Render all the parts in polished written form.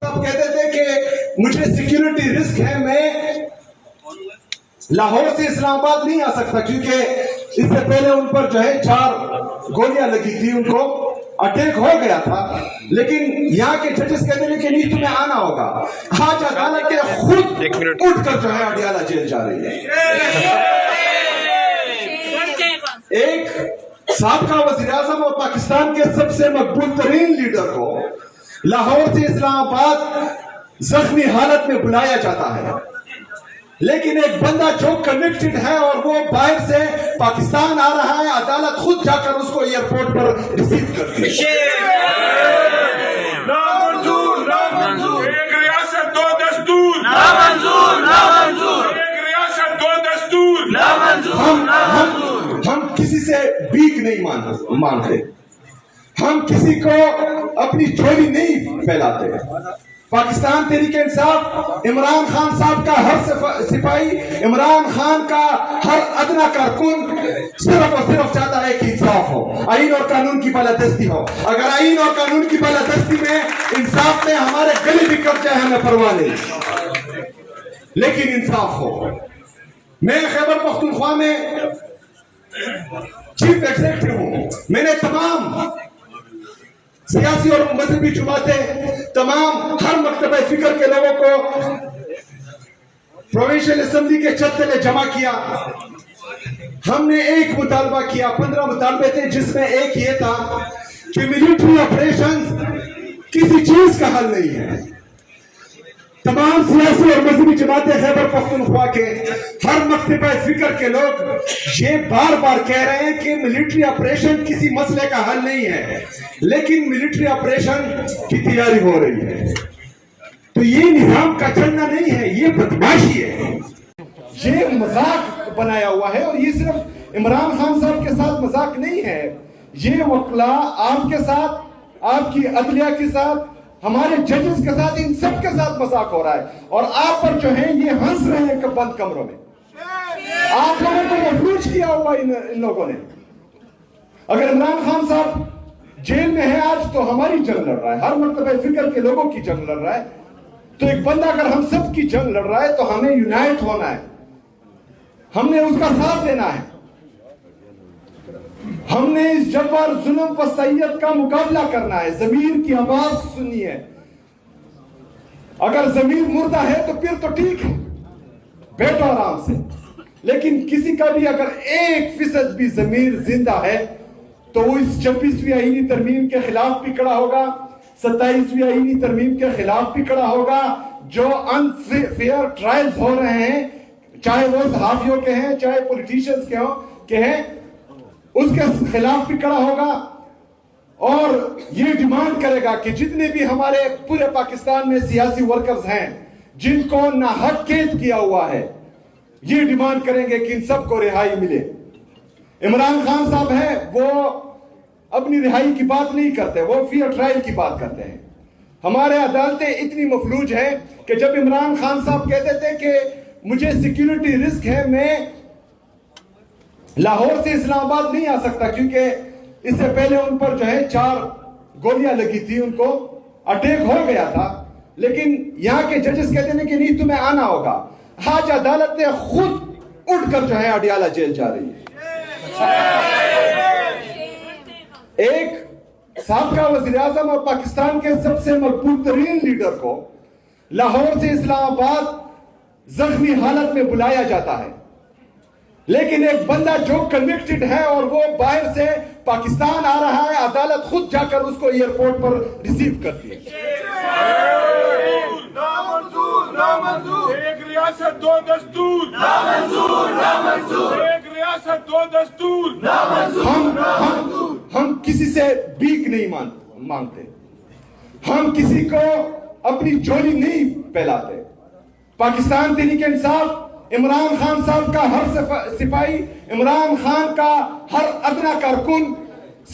صاحب کہتے تھے کہ مجھے سیکیورٹی رسک ہے، میں لاہور سے اسلام آباد نہیں آ سکتا کیونکہ اس سے پہلے ان پر جو ہے 4 گولیاں لگی تھی، ان کو اٹیک ہو گیا تھا، لیکن یہاں کے ججز کہتے ہیں کہ نہیں تمہیں آنا ہوگا۔ آج عدالت خود اٹھ کر جو ہے اڈیالہ جیل جا رہی ہے۔ ایک سابقہ وزیر اعظم اور پاکستان کے سب سے مقبول ترین لیڈر کو لاہور سے اسلام آباد زخمی حالت میں بلایا جاتا ہے، لیکن ایک بندہ جو کنیکٹڈ ہے اور وہ باہر سے پاکستان آ رہا ہے، عدالت خود جا کر اس کو ایئرپورٹ پر ریسیو کرتی ہے۔ نامنظور نامنظور، ایک ریاست دو دستور، نامنظور نامنظور، ایک ریاست دو دستور، نامنظور۔ ہم کسی سے بھیک نہیں مانگتے، ہم کسی کو اپنی جھولی نہیں پھیلاتے۔ پاکستان تحریک انصاف عمران خان صاحب کا ہر سپاہی، عمران خان کا ہر ادنا کارکن صرف اور صرف چاہتا ہے کہ انصاف ہو، آئین اور قانون کی بالادستی ہو۔ اگر آئین اور قانون کی بالادستی میں انصاف میں ہمارے گلے بھی کٹ جائے ہمیں پرواہ نہیں، لیکن انصاف ہو۔ میں خیبر پختونخوا میں چیف ایگزیکٹو ہوں، میں نے تمام سیاسی اور مذہبی جماعتیں، تمام ہر مکتبہ فکر کے لوگوں کو پروونشل اسمبلی کے چھت تلے جمع کیا۔ ہم نے ایک مطالبہ کیا، 15 مطالبے تھے، جس میں ایک یہ تھا کہ ملٹری آپریشنز کسی چیز کا حل نہیں ہے۔ تمام سیاسی اور مذہبی جماعتیں خیبر پختونخوا کے ہر مکتبہ فکر کے لوگ یہ بار بار کہہ رہے ہیں کہ ملٹری آپریشن کسی مسئلے کا حل نہیں ہے، لیکن ملٹری آپریشن کی تیاری ہو رہی ہے۔ تو یہ نظام کا چلنا نہیں ہے، یہ بدماشی ہے، یہ مذاق بنایا ہوا ہے۔ اور یہ صرف عمران خان صاحب کے ساتھ مذاق نہیں ہے، یہ وکلاء آپ کے ساتھ، آپ کی عدلیہ کے ساتھ، ہمارے ججز کے ساتھ، ان سب کے ساتھ مذاق ہو رہا ہے، اور آپ پر جو ہے یہ ہنس رہے ہیں کہ بند کمروں میں۔ آپ لوگوں کو مفلوج کیا ہوا ان لوگوں نے۔ اگر عمران خان صاحب جیل میں ہے آج تو ہماری جنگ لڑ رہا ہے، ہر مکتبہ فکر کے لوگوں کی جنگ لڑ رہا ہے۔ تو ایک بندہ اگر ہم سب کی جنگ لڑ رہا ہے تو ہمیں یونائٹ ہونا ہے، ہم نے اس کا ساتھ دینا ہے، ہم نے اس جبر، ظلم، فسطائیت کا مقابلہ کرنا ہے، ضمیر کی آواز سنی ہے۔ اگر ضمیر مردہ ہے تو پھر تو ٹھیک ہے، بیٹھو آرام سے، لیکن کسی کا بھی اگر 1% بھی ضمیر زندہ ہے تو وہ اس 26ویں آئینی ترمیم کے خلاف بھی کھڑا ہوگا، 27ویں آئینی ترمیم کے خلاف بھی کھڑا ہوگا۔ جو انفیئر ٹرائلز ہو رہے ہیں، چاہے وہ صحافیوں کے ہیں، چاہے پولیٹیشنز کے ہیں، اس کے خلاف بھی کھڑا ہوگا، اور یہ ڈیمانڈ کرے گا کہ جتنے بھی ہمارے پورے پاکستان میں سیاسی ورکرز ہیں جن کو ناحق قید کیا ہوا ہے، یہ ڈیمانڈ کریں گے کہ ان سب کو رہائی ملے۔ عمران خان صاحب ہیں، وہ اپنی رہائی کی بات نہیں کرتے، وہ فیئر ٹرائل کی بات کرتے ہیں۔ ہمارے عدالتیں اتنی مفلوج ہیں کہ جب عمران خان صاحب کہتے تھے کہ مجھے سیکیورٹی رسک ہے، میں لاہور سے اسلام آباد نہیں آ سکتا کیونکہ اس سے پہلے ان پر جو ہے 4 گولیاں لگی تھی، ان کو اٹیک ہو گیا تھا، لیکن یہاں کے ججز کہتے ہیں کہ نہیں تمہیں آنا ہوگا۔ آج عدالت خود اٹھ کر جو ہے اڈیالہ جیل جا رہی ہے۔ ایک سابقہ وزیر اعظم اور پاکستان کے سب سے مقبول ترین لیڈر کو لاہور سے اسلام آباد زخمی حالت میں بلایا جاتا ہے، لیکن ایک بندہ جو کنوکٹڈ ہے اور وہ باہر سے پاکستان آ رہا ہے، عدالت خود جا کر اس کو ایئرپورٹ پر ریسیو کرتی ہے۔ نامنظور نامنظور، ایک ریاست دو دستور، نامنظور نامنظور، ایک ریاست دو دستور، نامنظور۔ ہم کسی سے بھیک نہیں مانگتے، ہم کسی کو اپنی جھولی نہیں پھیلاتے۔ پاکستان تحریک انصاف عمران خان صاحب کا ہر سپاہی، عمران خان کا ہر ادنا کارکن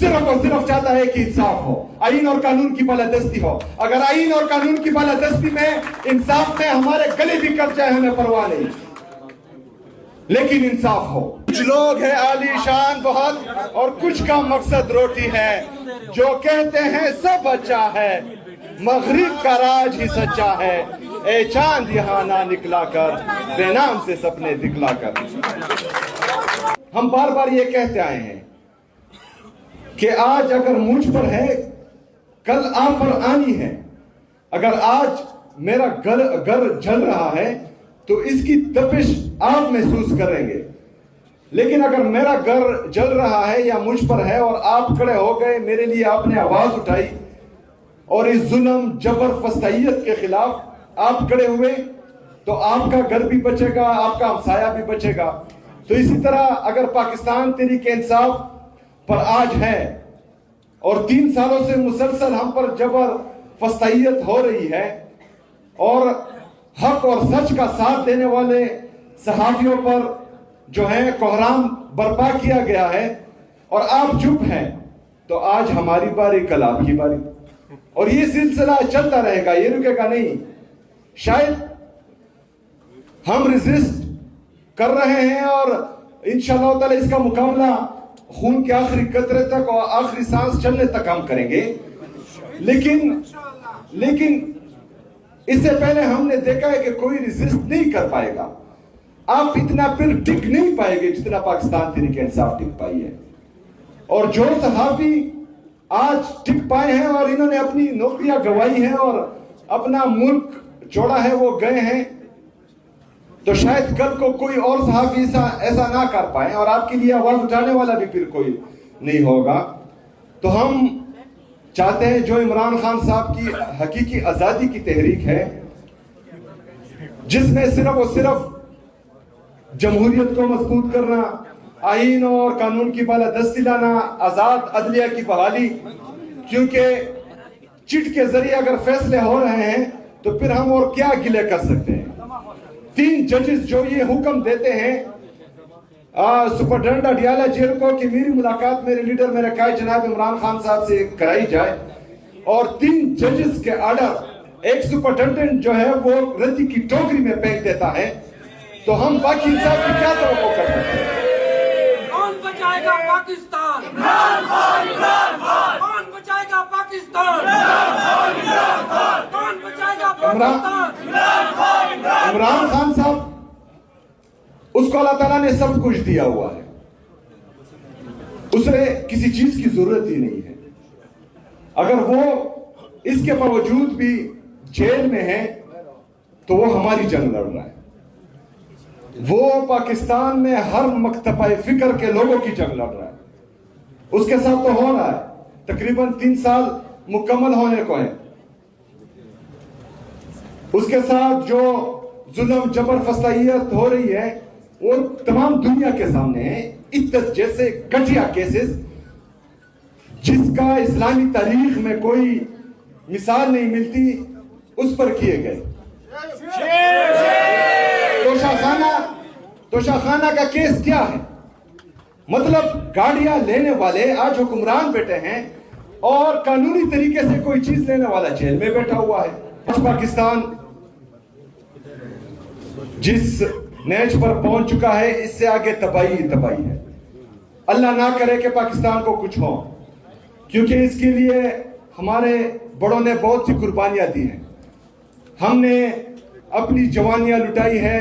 صرف اور صرف چاہتا ہے کہ انصاف ہو، آئین اور قانون کی بالادستی ہو۔ اگر آئین اور قانون کی بالادستی میں انصاف میں ہمارے گلے بھی کٹ جائے ہمیں پرواہ نہیں، لیکن انصاف ہو۔ کچھ لوگ ہیں عالی شان بہت، اور کچھ کا مقصد روٹی ہے، جو کہتے ہیں سب اچھا ہے، مغرب کا راج ہی سچا ہے، اے چاند یہاں نہ نکلا کر، بے نام سے سپنے دکھلا کر۔ ہم بار بار یہ کہتے آئے ہیں کہ آج اگر مجھ پر ہے کل آپ پر آنی ہے۔ اگر آج میرا گھر جل رہا ہے تو اس کی تپش آپ محسوس کریں گے، لیکن اگر میرا گھر جل رہا ہے یا مجھ پر ہے اور آپ کھڑے ہو گئے، میرے لیے آپ نے آواز اٹھائی اور اس ظلم جبر فسطائیت کے خلاف آپ کھڑے ہوئے، تو آپ کا گھر بھی بچے گا، آپ کا ہمسایہ بھی بچے گا۔ تو اسی طرح اگر پاکستان تحریک انصاف پر آج ہے اور 3 سالوں سے مسلسل ہم پر جبر فسطائیت ہو رہی ہے اور حق اور سچ کا ساتھ دینے والے صحافیوں پر جو ہے کوحرام برپا کیا گیا ہے اور آپ چپ ہیں، تو آج ہماری باری کل آپ کی باری، اور یہ سلسلہ چلتا رہے گا، یہ رکے گا نہیں۔ شاید ہم ریزسٹ کر رہے ہیں اور انشاءاللہ تعالی اس کا مقابلہ خون کے آخری قطرے تک اور آخری سانس چلنے تک ہم کریں گے، لیکن اس سے پہلے ہم نے دیکھا ہے کہ کوئی ریزسٹ نہیں کر پائے گا۔ آپ اتنا پھر ٹک نہیں پائے گے جتنا پاکستان تحریک انصاف ٹک پائی ہے، اور جو صحافی آج ٹک پائے ہیں اور انہوں نے اپنی نوکریاں گوائی ہیں اور اپنا ملک چھوڑا ہے، وہ گئے ہیں، تو شاید کل کو کوئی اور صحافی ایسا نہ کر پائے اور آپ کے لیے آواز اٹھانے والا بھی پھر کوئی نہیں ہوگا۔ تو ہم چاہتے ہیں جو عمران خان صاحب کی حقیقی آزادی کی تحریک ہے، جس میں صرف اور صرف جمہوریت کو مضبوط کرنا، آئین اور قانون کی بالادستی لانا، آزاد عدلیہ کی بحالی، کیونکہ چٹ کے ذریعے اگر فیصلے ہو رہے ہیں تو پھر ہم اور کیا گلے کر سکتے ہیں۔ 3 ججز جو یہ حکم دیتے ہیں سپرڈنٹ اڈیالہ جیل کو کہ میری ملاقات میرے لیڈر میرے قائد جناب عمران خان صاحب سے کرائی جائے، اور 3 ججز کے آرڈر ایک سپرڈنٹ جو ہے وہ ردی کی ٹوکری میں پھینک دیتا ہے، تو ہم باقی انصاف کی کیا توقع کر سکتے ہیں؟ کون بچائے گا پاکستان؟ عمران خان! عمران خان! کون بچائے گا پاکستان؟ عمران خان! عمران خان! کون بچائے گا پاکستان؟ عمران خان! عمران خان صاحب، اس کو اللہ تعالیٰ نے سب کچھ دیا ہوا ہے، اسے کسی چیز کی ضرورت ہی نہیں ہے۔ اگر وہ اس کے باوجود بھی جیل میں ہے تو وہ ہماری جنگ لڑ رہا ہے، وہ پاکستان میں ہر مکتبہ فکر کے لوگوں کی جنگ لڑ رہا ہے، اس کے ساتھ تو ہو رہا ہے، تقریباً 3 سال مکمل ہونے کو ہیں، اس کے ساتھ جو ظلم جبر فسطائیت ہو رہی ہے وہ تمام دنیا کے سامنے ہے۔ عدت جیسے گھٹیا کیسز جس کا اسلامی تاریخ میں کوئی مثال نہیں ملتی، اس پر کیے گئے۔ توشہ خانہ کا کیس کیا ہے؟ مطلب گاڑیاں لینے والے آج حکمران بیٹھے ہیں اور قانونی طریقے سے کوئی چیز لینے والا جیل میں بیٹھا ہوا ہے۔ آج پاکستان جس نیچ پر پہنچ چکا ہے، اس سے آگے تباہی تباہی ہے۔ اللہ نہ کرے کہ پاکستان کو کچھ ہو، کیونکہ اس کے لیے ہمارے بڑوں نے بہت سی قربانیاں دی ہیں، ہم نے اپنی جوانیاں لٹائی ہیں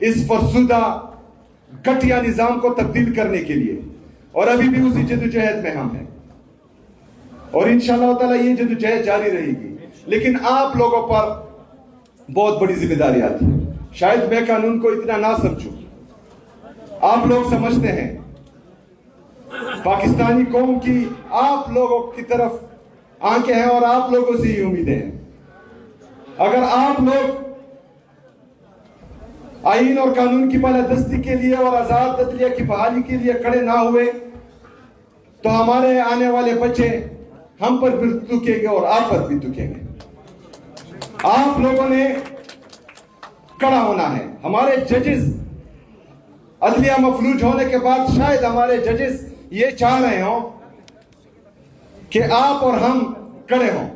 اس فرسودہ گھٹیا نظام کو تبدیل کرنے کے لیے، اور ابھی بھی اسی جدوجہد میں ہم ہیں، اور انشاءاللہ تعالی یہ جدوجہد جاری رہے گی۔ لیکن آپ لوگوں پر بہت بڑی ذمہ داری آتی ہے۔ شاید میں قانون کو اتنا نہ سمجھوں، آپ لوگ سمجھتے ہیں، پاکستانی قوم کی آپ لوگوں کی طرف آنکھیں ہیں اور آپ لوگوں سے ہی امیدیں ہیں۔ اگر آپ لوگ آئین اور قانون کی بالادستی کے لیے اور آزاد عدلیہ کی بحالی کے لیے کھڑے نہ ہوئے تو ہمارے آنے والے بچے ہم پر بھی تکیں گے اور آپ پر بھی تکیں گے۔ آپ لوگوں نے کھڑا ہونا ہے۔ ہمارے ججز عدلیہ مفلوج ہونے کے بعد شاید ہمارے ججز یہ چاہ رہے ہوں کہ آپ اور ہم کھڑے ہوں،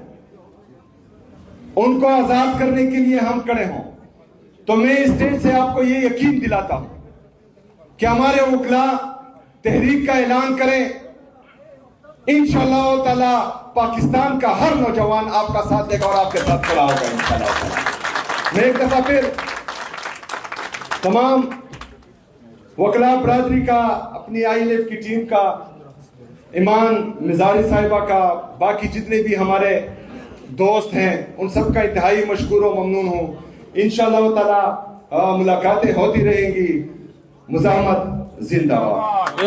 ان کو آزاد کرنے کے لیے ہم کھڑے ہوں۔ تو میں اس اسٹیج سے آپ کو یہ یقین دلاتا ہوں کہ ہمارے وکلاء تحریک کا اعلان کریں، انشاءاللہ تعالی پاکستان کا ہر نوجوان آپ کا ساتھ دے گا اور آپ کے ساتھ کھڑا ہوگا انشاءاللہ تعالی۔ میں ایک دفعہ پھر تمام وکلاء برادری کا، اپنی ILF کی ٹیم کا، ایمان مزاری صاحبہ کا، باقی جتنے بھی ہمارے دوست ہیں ان سب کا انتہائی مشکور و ممنون ہوں۔ انشاءاللہ تعالی ملاقاتیں ہوتی رہیں گی۔ مزاحمت زندہ باد۔